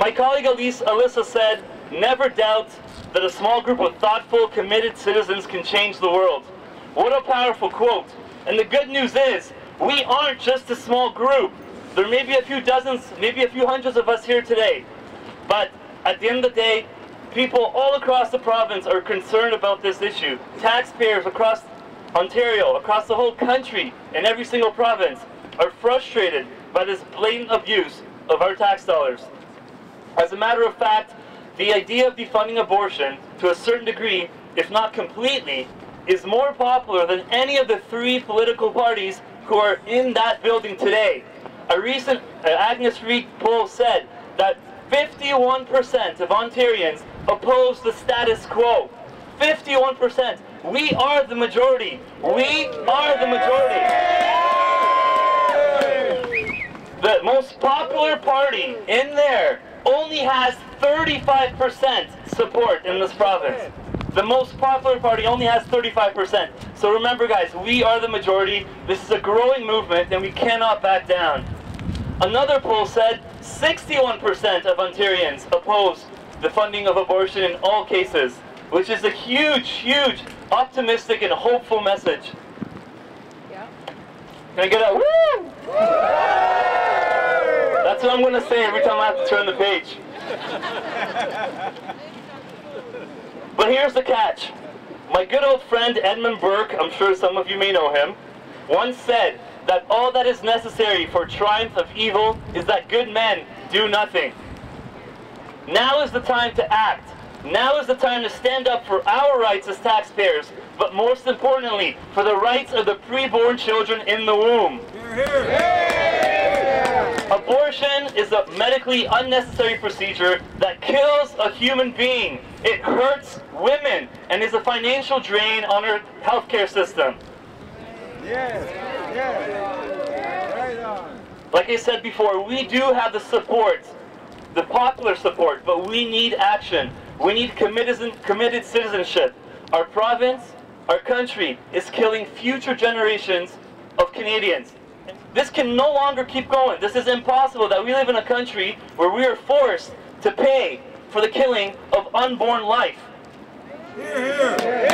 My colleague Alyssa said, never doubt that a small group of thoughtful, committed citizens can change the world. What a powerful quote. And the good news is, we aren't just a small group. There may be a few dozens, maybe a few hundreds of us here today. But at the end of the day, people all across the province are concerned about this issue. Taxpayers across Ontario, across the whole country, in every single province, are frustrated by this blatant abuse of our tax dollars. As a matter of fact, the idea of defunding abortion, to a certain degree, if not completely, is more popular than any of the 3 political parties who are in that building today. A recent Agnes Reid poll said that 51% of Ontarians oppose the status quo. 51%. We are the majority. We are the majority. The most popular party in there only has 35% support in this province. The most popular party only has 35%. So remember, guys, we are the majority. This is a growing movement, and we cannot back down. Another poll said 61% of Ontarians oppose the funding of abortion in all cases, which is a huge, huge, optimistic and hopeful message. Yeah. Can I get a woo? That's what I'm going to say every time I have to turn the page. But here's the catch. My good old friend Edmund Burke, I'm sure some of you may know him, once said that all that is necessary for triumph of evil is that good men do nothing. Now is the time to act. Now is the time to stand up for our rights as taxpayers, but most importantly, for the rights of the preborn children in the womb. Hear, hear. Abortion is a medically unnecessary procedure that kills a human being. It hurts women and is a financial drain on our healthcare system. Yes. Yes. Right on. Like I said before, we do have the support, the popular support, but we need action. We need committed citizenship. Our province, our country is killing future generations of Canadians. This can no longer keep going. This is impossible that we live in a country where we are forced to pay for the killing of unborn life. Hear, hear.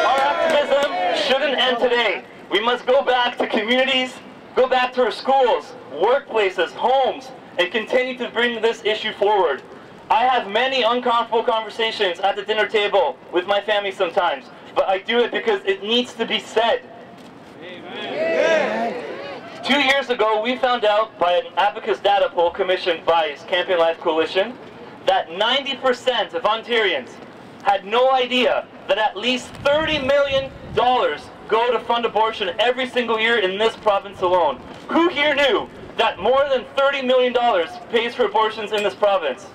Our optimism shouldn't end today. We must go back to communities, go back to our schools, workplaces, homes, and continue to bring this issue forward. I have many uncomfortable conversations at the dinner table with my family sometimes, but I do it because it needs to be said. Amen. 2 years ago, we found out by an Abacus data poll commissioned by Campaign Life Coalition that 90% of Ontarians had no idea that at least $30 million go to fund abortion every single year in this province alone. Who here knew that more than $30 million pays for abortions in this province?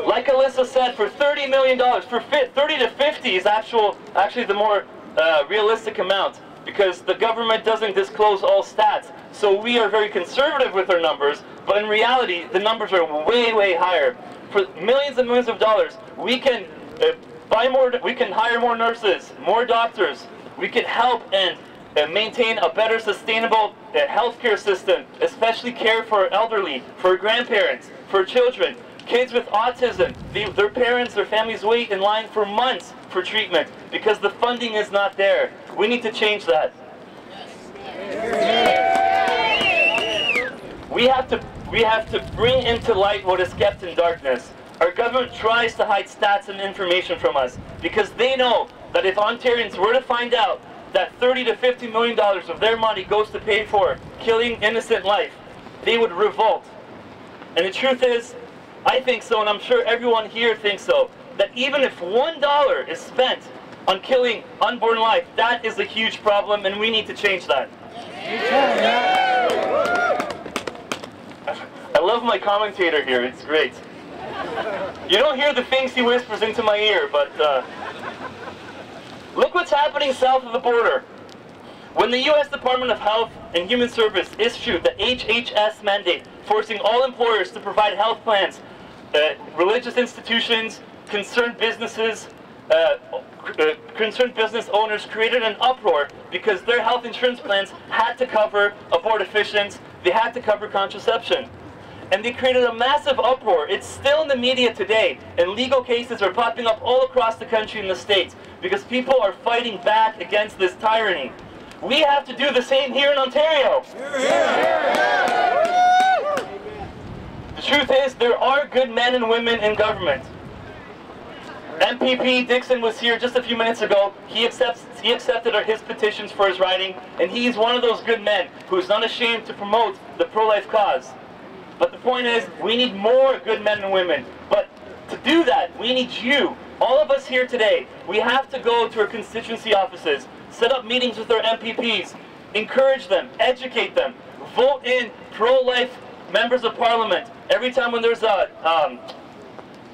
Like Alyssa said, for $30 million, for 30 to 50 is actually the more realistic amount, because the government doesn't disclose all stats. So we are very conservative with our numbers, but in reality, the numbers are way, way higher. For millions and millions of dollars, we can buy more, we can hire more nurses, more doctors, we can help and maintain a better sustainable healthcare system, especially care for our elderly, for grandparents, for children, kids with autism. Their parents, their families wait in line for months for treatment because the funding is not there. We need to change that. We have to bring into light what is kept in darkness. Our government tries to hide stats and information from us because they know that if Ontarians were to find out that $30 to $50 million of their money goes to pay for killing innocent life, they would revolt. And the truth is, I think so, and I'm sure everyone here thinks so, that even if $1 is spent on killing unborn life, that is a huge problem, and we need to change that. I love my commentator here, it's great. You don't hear the things he whispers into my ear, but look what's happening south of the border. When the U.S. Department of Health and Human Services issued the HHS mandate, forcing all employers to provide health plans, religious institutions, concerned business owners created an uproar because their health insurance plans had to cover abortifacients, they had to cover contraception. and they created a massive uproar. It's still in the media today, and legal cases are popping up all across the country in the States because people are fighting back against this tyranny. We have to do the same here in Ontario. The truth is, there are good men and women in government. MPP Dixon was here just a few minutes ago. He accepted his petitions for his riding, and he's one of those good men who's not ashamed to promote the pro-life cause. But the point is, we need more good men and women. But to do that, we need you. All of us here today, we have to go to our constituency offices, set up meetings with our MPPs, encourage them, educate them, vote in pro-life members of parliament. Every time when there's a,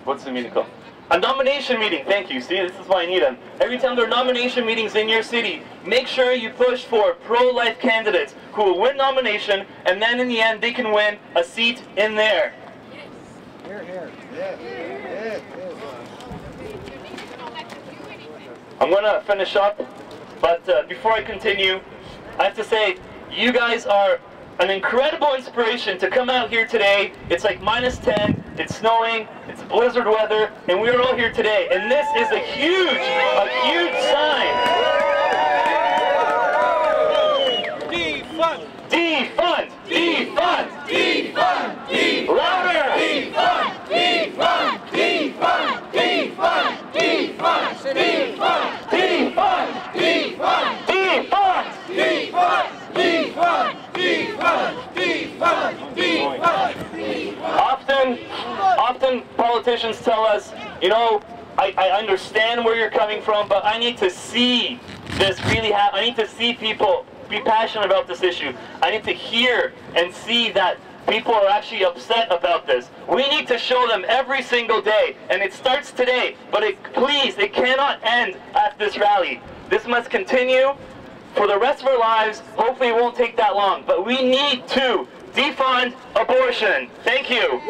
what's the meeting called? A nomination meeting, thank you, see, this is why I need them. Every time there are nomination meetings in your city, make sure you push for pro-life candidates who will win nomination, and then in the end they can win a seat in there. Here, here. Yeah. I'm going to finish up, but before I continue, I have to say, you guys are an incredible inspiration to come out here today. It's like -10, it's snowing, it's blizzard weather, and we're all here today. And this is a huge sign. Defund! Defund! Defund! Defund! Defund! Louder! Defund! Defund! Defund! Defund! Defund! Defund! Defund! Defund! Defund! Defund! Defund! Defund! Defund! Defund! Often politicians tell us, you know, I understand where you're coming from, but I need to see this really happen. I need to see people be passionate about this issue. I need to hear and see that people are actually upset about this. We need to show them every single day, and it starts today, but please, it cannot end at this rally. This must continue for the rest of our lives. Hopefully it won't take that long, but we need to defund abortion. Thank you.